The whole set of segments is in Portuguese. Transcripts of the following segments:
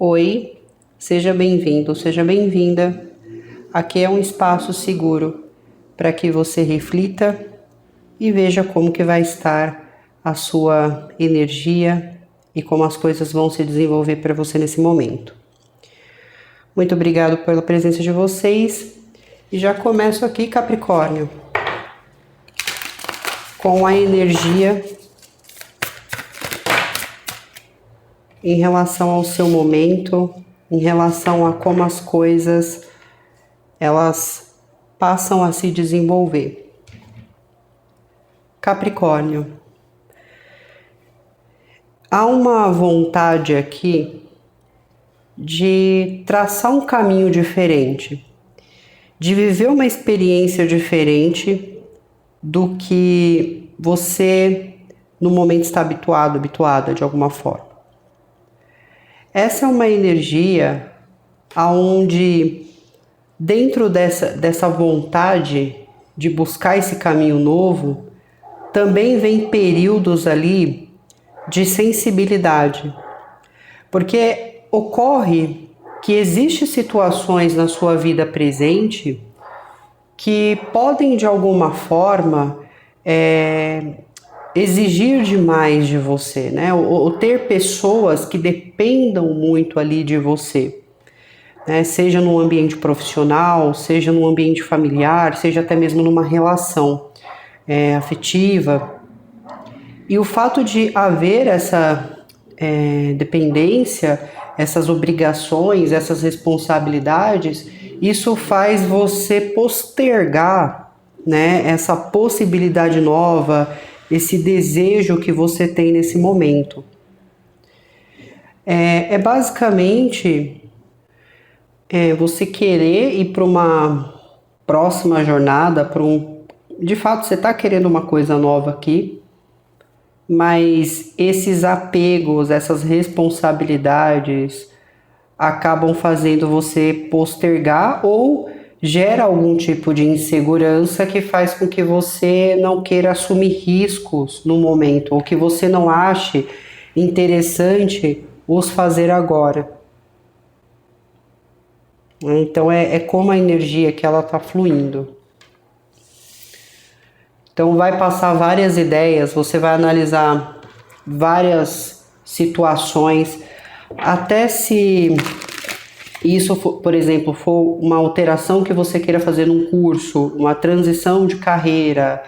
Oi, seja bem-vindo, seja bem-vinda. Aqui é um espaço seguro para que você reflita e veja como que vai estar a sua energia e como as coisas vão se desenvolver para você nesse momento. Muito obrigado pela presença de vocês e já começo aqui, Capricórnio, com a energia em relação ao seu momento, em relação a como as coisas elas passam a se desenvolver. Capricórnio, há uma vontade aqui de traçar um caminho diferente, de viver uma experiência diferente do que você no momento está habituada de alguma forma. Essa é uma energia onde, dentro dessa vontade de buscar esse caminho novo, também vem períodos ali de sensibilidade. Porque ocorre que existem situações na sua vida presente que podem, de alguma forma, exigir demais de você, né? Ou ter pessoas que dependam muito ali de você, né? Seja no ambiente profissional, seja no ambiente familiar, seja até mesmo numa relação afetiva. E o fato de haver essa dependência, essas obrigações, essas responsabilidades, isso faz você postergar, né, essa possibilidade nova, esse desejo que você tem nesse momento. Basicamente você querer ir para uma próxima jornada, de fato você está querendo uma coisa nova aqui, mas esses apegos, essas responsabilidades acabam fazendo você postergar ou gera algum tipo de insegurança que faz com que você não queira assumir riscos no momento, ou que você não ache interessante os fazer agora. Então é como a energia que ela está fluindo. Então vai passar várias ideias, você vai analisar várias situações, até se isso, por exemplo, for uma alteração que você queira fazer num curso, uma transição de carreira,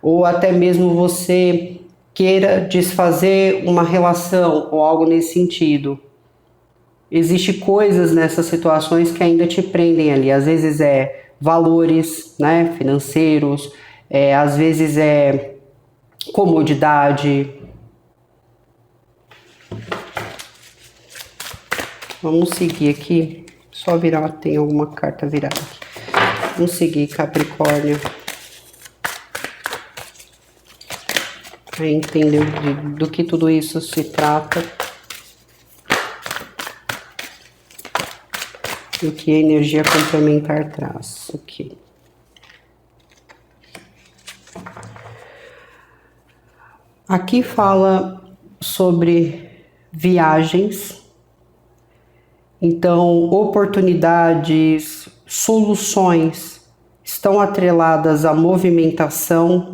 ou até mesmo você queira desfazer uma relação ou algo nesse sentido. Existem coisas nessas situações que ainda te prendem ali. Às vezes valores, né, financeiros, às vezes comodidade. Vamos seguir aqui, só virar, tem alguma carta virada aqui. Vamos seguir, Capricórnio. Para entender do que tudo isso se trata. E o que a energia complementar traz. Ok. Aqui fala sobre viagens. Então, oportunidades, soluções estão atreladas à movimentação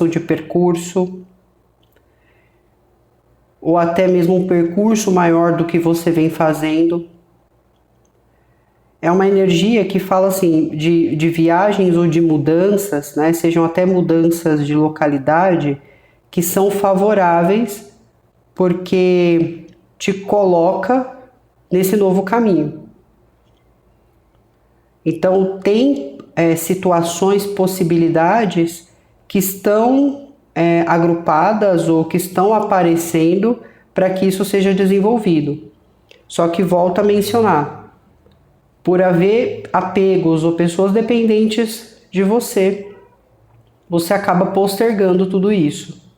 de percurso, ou até mesmo um percurso maior do que você vem fazendo. É uma energia que fala assim de viagens ou de mudanças, né? Sejam até mudanças de localidade, que são favoráveis porque te coloca nesse novo caminho. Então tem situações, possibilidades que estão agrupadas ou que estão aparecendo para que isso seja desenvolvido. Só que volto a mencionar, por haver apegos ou pessoas dependentes de você, você acaba postergando tudo isso.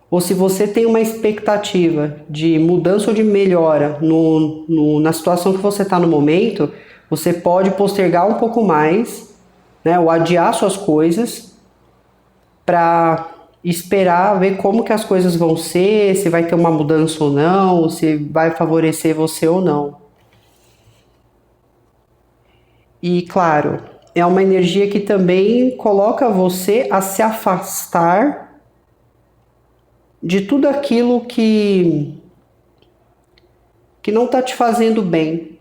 Ou se você tem uma expectativa de mudança ou de melhora na situação que você está no momento, você pode postergar um pouco mais, né, ou adiar suas coisas para esperar, ver como que as coisas vão ser, se vai ter uma mudança ou não, se vai favorecer você ou não. E claro, é uma energia que também coloca você a se afastar de tudo aquilo que não está te fazendo bem.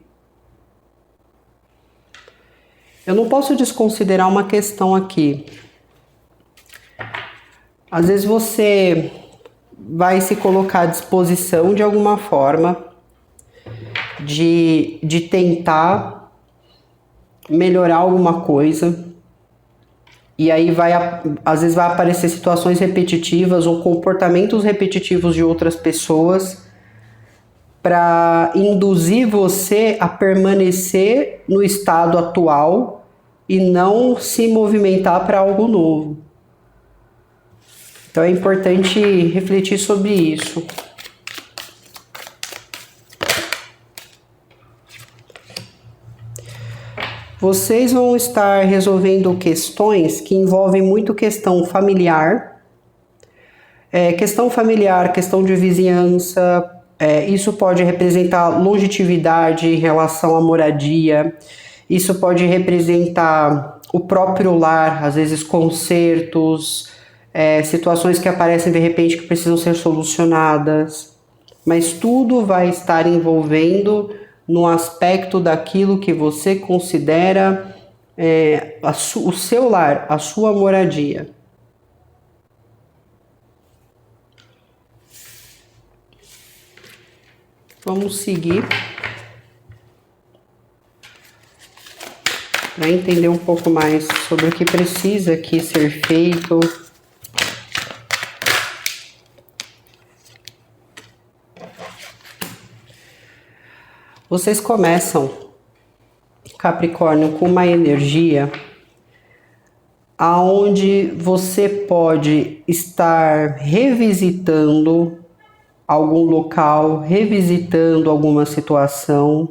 Eu não posso desconsiderar uma questão aqui. Às vezes você vai se colocar à disposição de alguma forma de tentar melhorar alguma coisa, e aí às vezes vai aparecer situações repetitivas ou comportamentos repetitivos de outras pessoas para induzir você a permanecer no estado atual e não se movimentar para algo novo. Então é importante refletir sobre isso. Vocês vão estar resolvendo questões que envolvem muito questão familiar, questão de vizinhança. Isso pode representar longevidade em relação à moradia, isso pode representar o próprio lar, às vezes consertos, situações que aparecem de repente que precisam ser solucionadas, mas tudo vai estar envolvendo no aspecto daquilo que você considera o seu lar, a sua moradia. Vamos seguir para entender um pouco mais sobre o que precisa aqui ser feito. Vocês começam, Capricórnio, com uma energia aonde você pode estar revisitando algum local, revisitando alguma situação,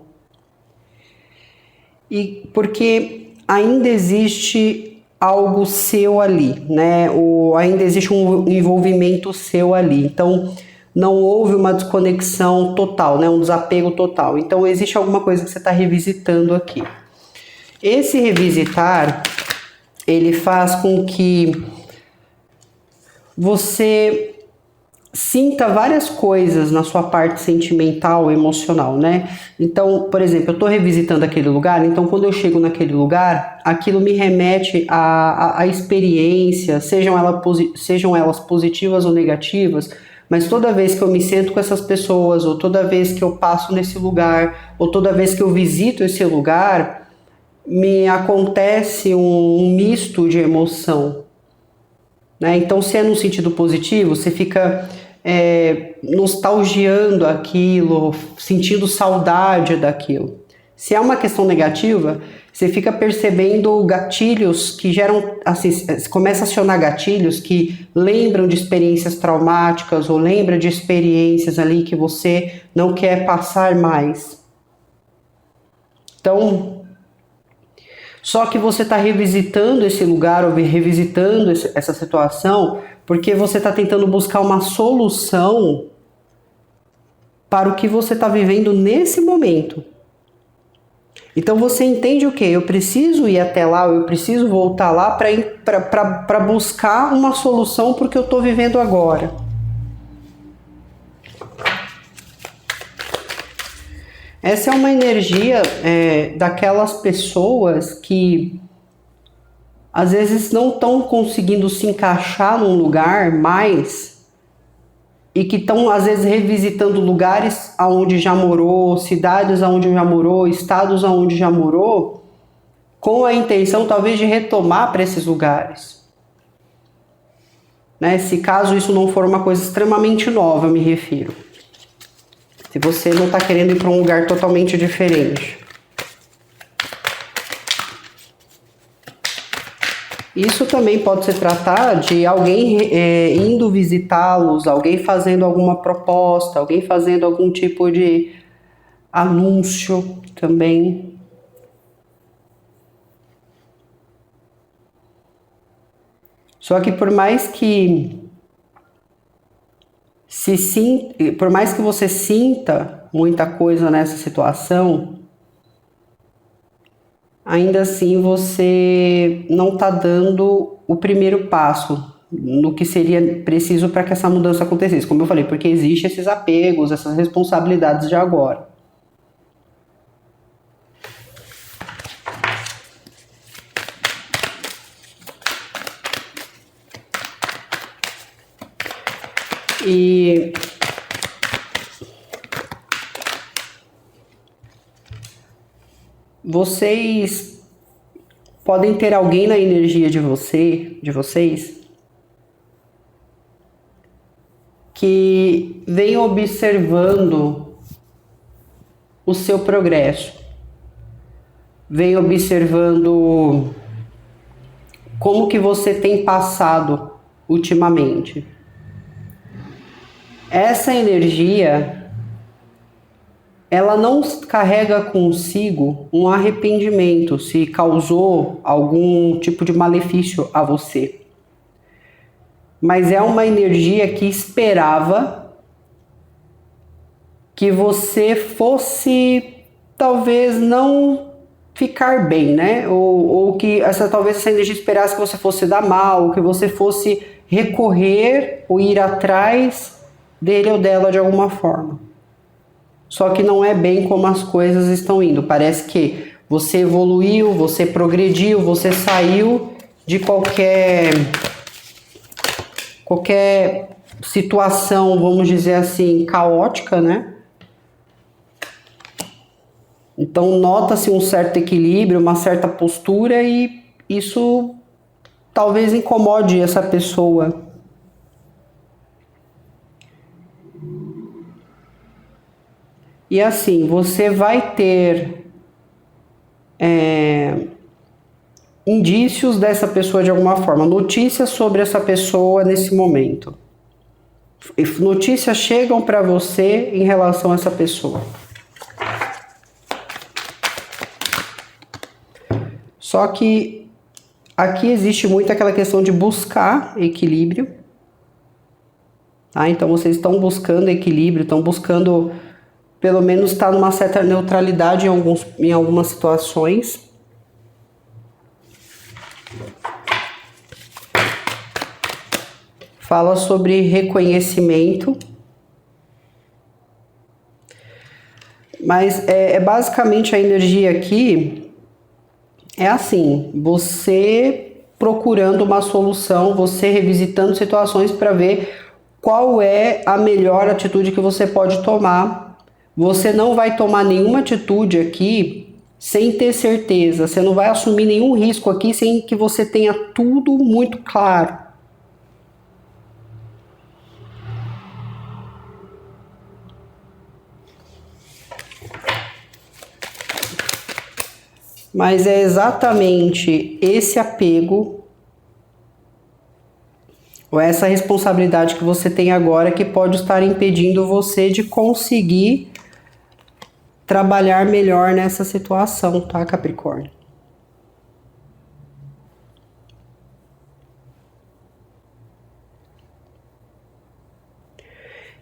e porque ainda existe algo seu ali, né? Ou ainda existe um envolvimento seu ali. Então, não houve uma desconexão total, né? Um desapego total. Então, existe alguma coisa que você está revisitando aqui. Esse revisitar, ele faz com que você sinta várias coisas na sua parte sentimental, emocional, né? Então, por exemplo, eu estou revisitando aquele lugar, então quando eu chego naquele lugar, aquilo me remete a experiências, sejam elas positivas ou negativas, mas toda vez que eu me sento com essas pessoas, ou toda vez que eu passo nesse lugar, ou toda vez que eu visito esse lugar, me acontece um misto de emoção, né? Então, se é no sentido positivo, você fica nostalgiando aquilo, sentindo saudade daquilo. Se é uma questão negativa, você fica percebendo gatilhos que geram, assim, começa a acionar gatilhos que lembram de experiências traumáticas ou lembra de experiências ali que você não quer passar mais. Então, só que você está revisitando esse lugar ou revisitando essa situação porque você está tentando buscar uma solução para o que você está vivendo nesse momento. Então você entende o quê? Eu preciso ir até lá, eu preciso voltar lá para buscar uma solução para o que eu estou vivendo agora. Essa é uma energia daquelas pessoas que às vezes não estão conseguindo se encaixar num lugar mais e que estão às vezes revisitando lugares aonde já morou, cidades aonde já morou, estados aonde já morou, com a intenção talvez de retomar para esses lugares. Né? Se caso isso não for uma coisa extremamente nova, eu me refiro. Se você não está querendo ir para um lugar totalmente diferente. Isso também pode se tratar de alguém indo visitá-los, alguém fazendo alguma proposta, alguém fazendo algum tipo de anúncio também. Só que por mais que por mais que você sinta muita coisa nessa situação, ainda assim você não está dando o primeiro passo no que seria preciso para que essa mudança acontecesse. Como eu falei, porque existem esses apegos, essas responsabilidades de agora. E vocês podem ter alguém na energia de vocês, que vem observando o seu progresso, vem observando como que você tem passado ultimamente. Essa energia, ela não carrega consigo um arrependimento se causou algum tipo de malefício a você. Mas é uma energia que esperava que você fosse, talvez, não ficar bem, né? Ou que talvez essa energia esperasse que você fosse dar mal, que você fosse recorrer ou ir atrás dele ou dela de alguma forma. Só que não é bem como as coisas estão indo. Parece que você evoluiu, você progrediu, você saiu de qualquer situação, vamos dizer assim, caótica, né? Então nota-se um certo equilíbrio, uma certa postura, e isso talvez incomode essa pessoa. E assim, você vai ter indícios dessa pessoa de alguma forma, notícias sobre essa pessoa nesse momento. Notícias chegam para você em relação a essa pessoa. Só que aqui existe muito aquela questão de buscar equilíbrio. Tá? Então vocês estão buscando equilíbrio, estão buscando pelo menos estar numa certa neutralidade em algumas situações. Fala sobre reconhecimento. Mas basicamente a energia aqui é assim, você procurando uma solução, você revisitando situações para ver qual é a melhor atitude que você pode tomar. Você não vai tomar nenhuma atitude aqui sem ter certeza, você não vai assumir nenhum risco aqui sem que você tenha tudo muito claro. Mas é exatamente esse apego ou essa responsabilidade que você tem agora que pode estar impedindo você de conseguir trabalhar melhor nessa situação, tá, Capricórnio?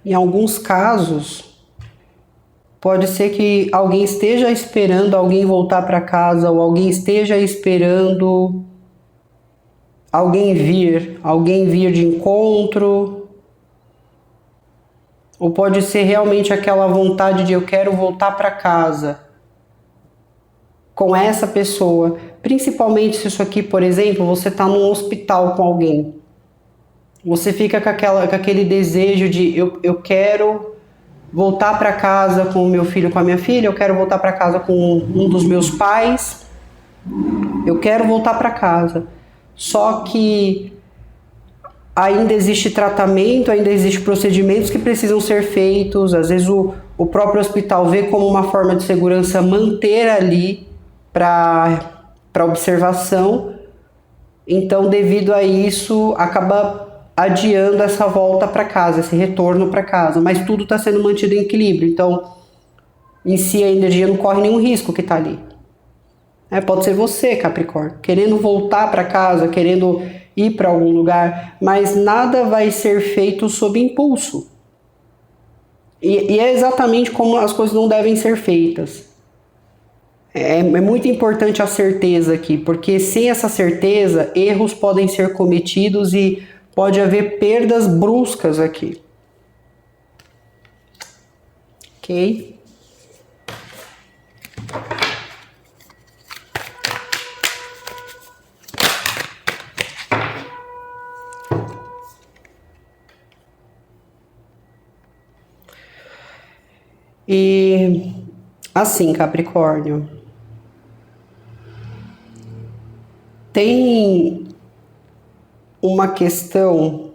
Em alguns casos, pode ser que alguém esteja esperando alguém voltar para casa, ou alguém esteja esperando alguém vir de encontro. Ou pode ser realmente aquela vontade de eu quero voltar para casa com essa pessoa. Principalmente se isso aqui, por exemplo, você está num hospital com alguém. Você fica com aquele desejo de eu quero voltar para casa com o meu filho, com a minha filha, eu quero voltar para casa com um dos meus pais, eu quero voltar para casa. Só que ainda existe tratamento, ainda existem procedimentos que precisam ser feitos, às vezes o próprio hospital vê como uma forma de segurança manter ali para observação, então devido a isso acaba adiando essa volta para casa, esse retorno para casa, mas tudo está sendo mantido em equilíbrio, então em si a energia não corre nenhum risco que está ali. Pode ser você, Capricórnio, querendo voltar para casa, querendo ir para algum lugar, mas nada vai ser feito sob impulso. E é exatamente como as coisas não devem ser feitas. É muito importante a certeza aqui, porque sem essa certeza, erros podem ser cometidos e pode haver perdas bruscas aqui. Ok? E assim, Capricórnio, tem uma questão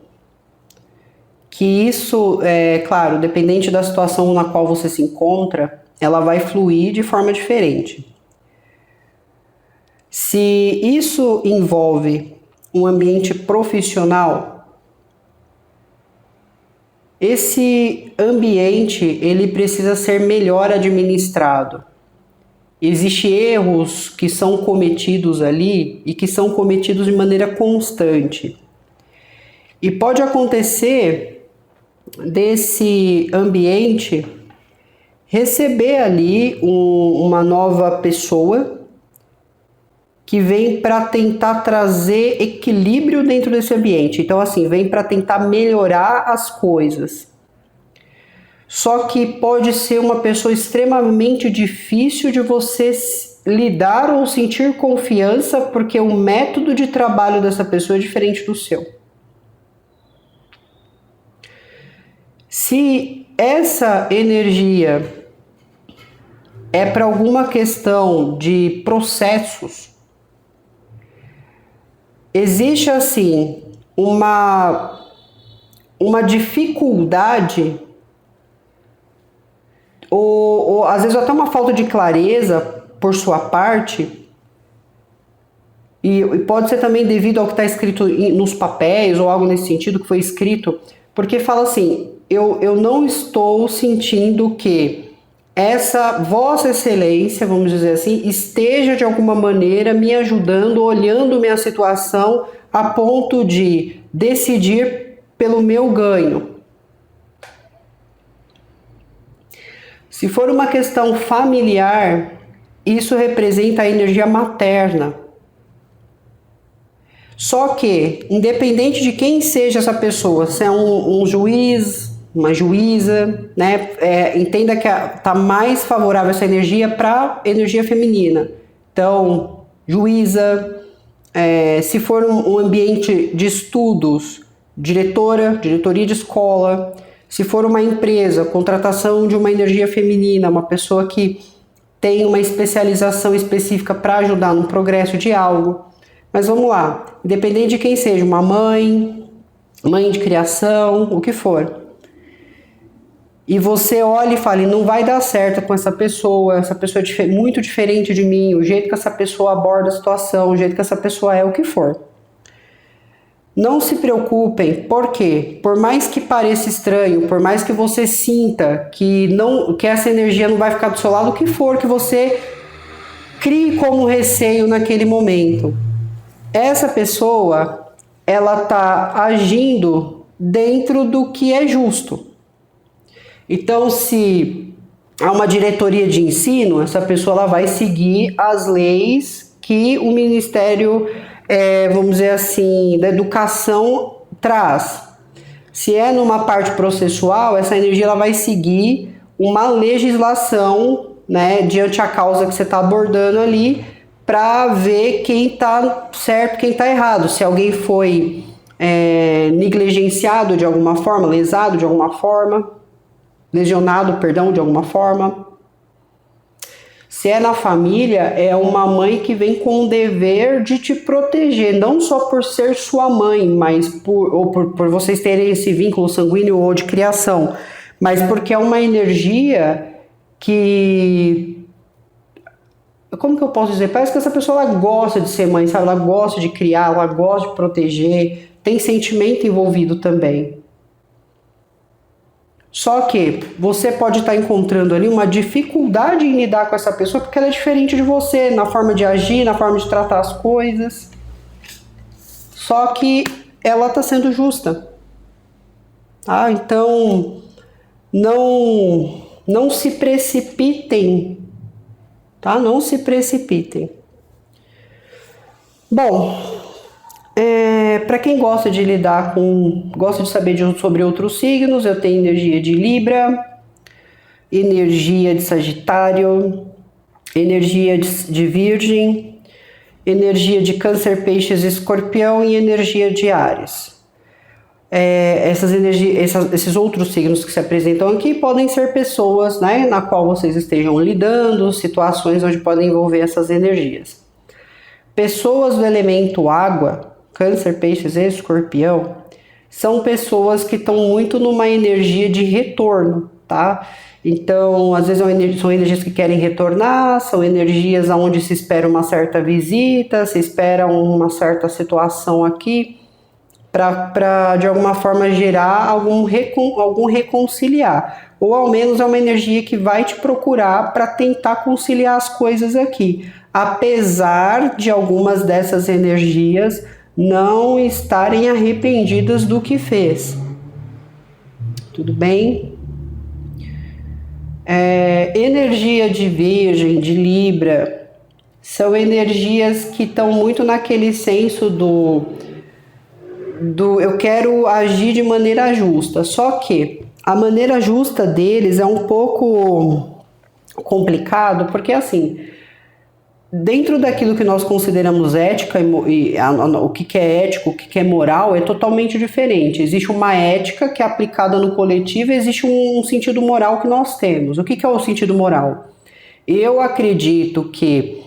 que isso, claro, dependente da situação na qual você se encontra, ela vai fluir de forma diferente. Se isso envolve um ambiente profissional, esse ambiente ele precisa ser melhor administrado. Existem erros que são cometidos ali e que são cometidos de maneira constante. E pode acontecer desse ambiente receber ali uma nova pessoa que vem para tentar trazer equilíbrio dentro desse ambiente. Então, assim, vem para tentar melhorar as coisas. Só que pode ser uma pessoa extremamente difícil de você lidar ou sentir confiança, porque o método de trabalho dessa pessoa é diferente do seu. Se essa energia é para alguma questão de processos, existe assim uma dificuldade ou às vezes até uma falta de clareza por sua parte, e pode ser também devido ao que está escrito nos papéis ou algo nesse sentido que foi escrito, porque fala assim, eu não estou sentindo que essa Vossa Excelência, vamos dizer assim, esteja de alguma maneira me ajudando, olhando minha situação a ponto de decidir pelo meu ganho. Se for uma questão familiar, isso representa a energia materna. Só que, independente de quem seja essa pessoa, se é um juiz, uma juíza, né? Entenda que está mais favorável essa energia para energia feminina. Então, juíza, se for um ambiente de estudos, diretoria de escola, se for uma empresa, contratação de uma energia feminina, uma pessoa que tem uma especialização específica para ajudar no progresso de algo. Mas vamos lá, independente de quem seja, uma mãe de criação, o que for. E você olha e fala, não vai dar certo com essa pessoa é muito diferente de mim, o jeito que essa pessoa aborda a situação, o jeito que essa pessoa é, o que for. Não se preocupem, porque por mais que pareça estranho, por mais que você sinta que essa energia não vai ficar do seu lado, o que for que você crie como receio naquele momento, essa pessoa, ela está agindo dentro do que é justo. Então, se há uma diretoria de ensino, essa pessoa ela vai seguir as leis que o Ministério, vamos dizer assim, da Educação traz. Se é numa parte processual, essa energia ela vai seguir uma legislação, né, diante a causa que você está abordando ali, para ver quem está certo, quem está errado. Se alguém foi negligenciado de alguma forma, lesado de alguma forma, lesionado, perdão, de alguma forma. Se é na família, é uma mãe que vem com o dever de te proteger, não só por ser sua mãe, mas por vocês terem esse vínculo sanguíneo ou de criação, mas porque é uma energia que... Como que eu posso dizer? Parece que essa pessoa ela gosta de ser mãe, sabe? Ela gosta de criar, ela gosta de proteger, tem sentimento envolvido também. Só que você pode estar encontrando ali uma dificuldade em lidar com essa pessoa porque ela é diferente de você, na forma de agir, na forma de tratar as coisas. Só que ela está sendo justa. Então, não se precipitem, tá? Não se precipitem. Bom, para quem gosta de lidar gosta de saber sobre outros signos, eu tenho energia de Libra, energia de Sagitário, energia de Virgem, energia de Câncer, Peixes e Escorpião e energia de Áries. Esses outros signos que se apresentam aqui podem ser pessoas, né, na qual vocês estejam lidando, situações onde podem envolver essas energias. Pessoas do elemento água, Câncer, Peixes e Escorpião, são pessoas que estão muito numa energia de retorno, tá? Então, às vezes são energias que querem retornar, são energias onde se espera uma certa visita, se espera uma certa situação aqui, para de alguma forma gerar algum reconciliar, ou ao menos é uma energia que vai te procurar para tentar conciliar as coisas aqui, apesar de algumas dessas energias não estarem arrependidas do que fez. Tudo bem? Energia de Virgem, de Libra, são energias que estão muito naquele senso do eu quero agir de maneira justa, só que a maneira justa deles é um pouco complicado, porque assim, dentro daquilo que nós consideramos ética o que é ético, o que é moral, é totalmente diferente. Existe uma ética que é aplicada no coletivo, existe um sentido moral que nós temos. O que é o sentido moral? Eu acredito que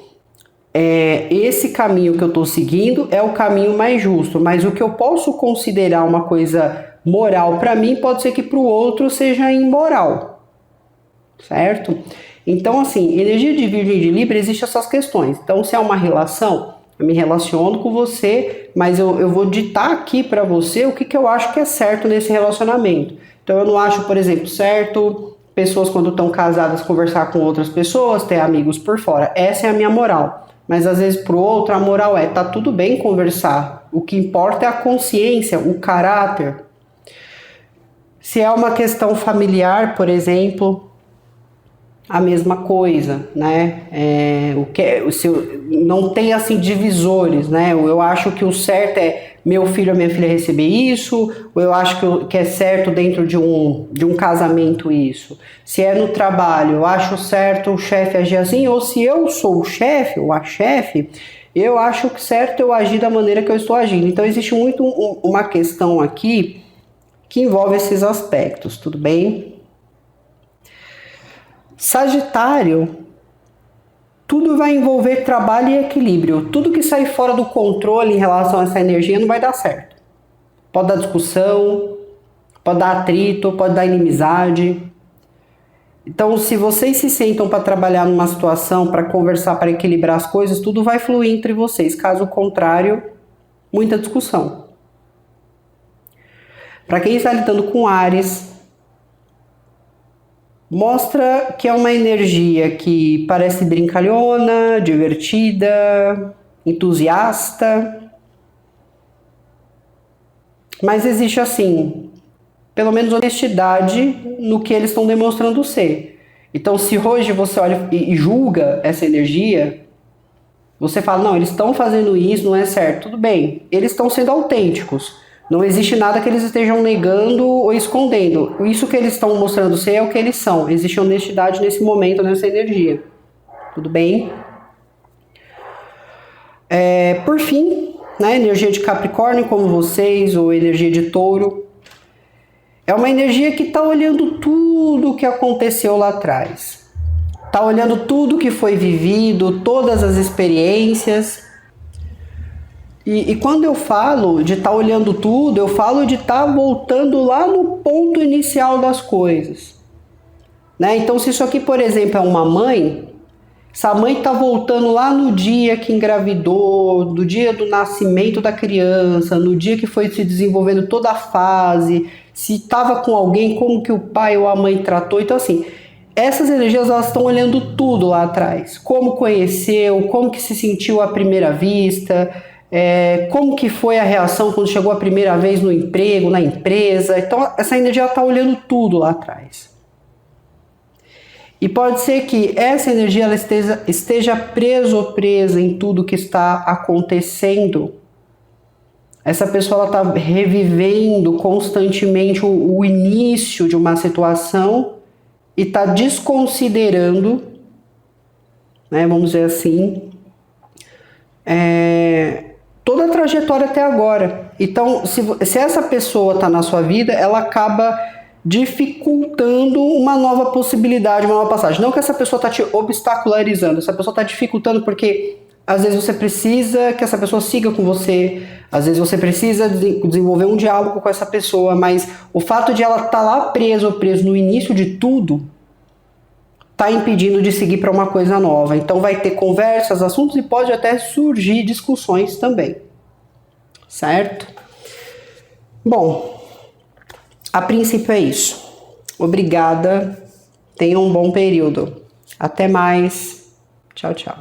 esse caminho que eu estou seguindo é o caminho mais justo, mas o que eu posso considerar uma coisa moral para mim pode ser que para o outro seja imoral, certo? Então, assim, energia de Virgem e de Libra, existem essas questões. Então, se é uma relação, eu me relaciono com você, mas eu vou ditar aqui para você o que eu acho que é certo nesse relacionamento. Então, eu não acho, por exemplo, certo pessoas quando estão casadas conversar com outras pessoas, ter amigos por fora. Essa é a minha moral. Mas às vezes pro outro a moral tá tudo bem conversar. O que importa é a consciência, o caráter. Se é uma questão familiar, por exemplo, a mesma coisa, né? Não tem assim divisores, né? Eu acho que o certo é meu filho ou minha filha receber isso, ou eu acho que é certo dentro de um casamento isso. Se é no trabalho, eu acho certo o chefe agir assim, ou se eu sou o chefe ou a chefe, eu acho que certo eu agir da maneira que eu estou agindo. Então existe muito uma questão aqui que envolve esses aspectos, tudo bem? Sagitário, tudo vai envolver trabalho e equilíbrio. Tudo que sair fora do controle em relação a essa energia não vai dar certo. Pode dar discussão, pode dar atrito, pode dar inimizade. Então, se vocês se sentam para trabalhar numa situação, para conversar, para equilibrar as coisas, tudo vai fluir entre vocês. Caso contrário, muita discussão. Para quem está lidando com Áries, mostra que é uma energia que parece brincalhona, divertida, entusiasta. Mas existe assim, pelo menos honestidade no que eles estão demonstrando ser. Então, se hoje você olha e julga essa energia, você fala, não, eles estão fazendo isso, não é certo. Tudo bem, eles estão sendo autênticos. Não existe nada que eles estejam negando ou escondendo. Isso que eles estão mostrando ser é o que eles são. Existe honestidade nesse momento, nessa energia. Tudo bem? Por fim, né, energia de Capricórnio, como vocês, ou energia de Touro, é uma energia que está olhando tudo o que aconteceu lá atrás. Está olhando tudo que foi vivido, todas as experiências. E quando eu falo de estar olhando tudo, eu falo de estar voltando lá no ponto inicial das coisas. Né? Então, se isso aqui, por exemplo, é uma mãe, essa mãe está voltando lá no dia que engravidou, no dia do nascimento da criança, no dia que foi se desenvolvendo toda a fase, se estava com alguém, como que o pai ou a mãe tratou. Então, assim, essas energias elas estão olhando tudo lá atrás. Como conheceu, como que se sentiu à primeira vista, como que foi a reação quando chegou a primeira vez no emprego, na empresa. Então essa energia está olhando tudo lá atrás. E pode ser que essa energia ela esteja presa ou presa em tudo que está acontecendo. Essa pessoa está revivendo constantemente o início de uma situação e está desconsiderando, né, vamos dizer assim, toda a trajetória até agora. Então, se essa pessoa está na sua vida, ela acaba dificultando uma nova possibilidade, uma nova passagem. Não que essa pessoa está te obstacularizando, essa pessoa está dificultando porque às vezes você precisa que essa pessoa siga com você, às vezes você precisa desenvolver um diálogo com essa pessoa, mas o fato de ela estar lá presa ou preso no início de tudo está impedindo de seguir para uma coisa nova. Então vai ter conversas, assuntos e pode até surgir discussões também. Certo? Bom, a princípio é isso. Obrigada. Tenha um bom período. Até mais. Tchau, tchau.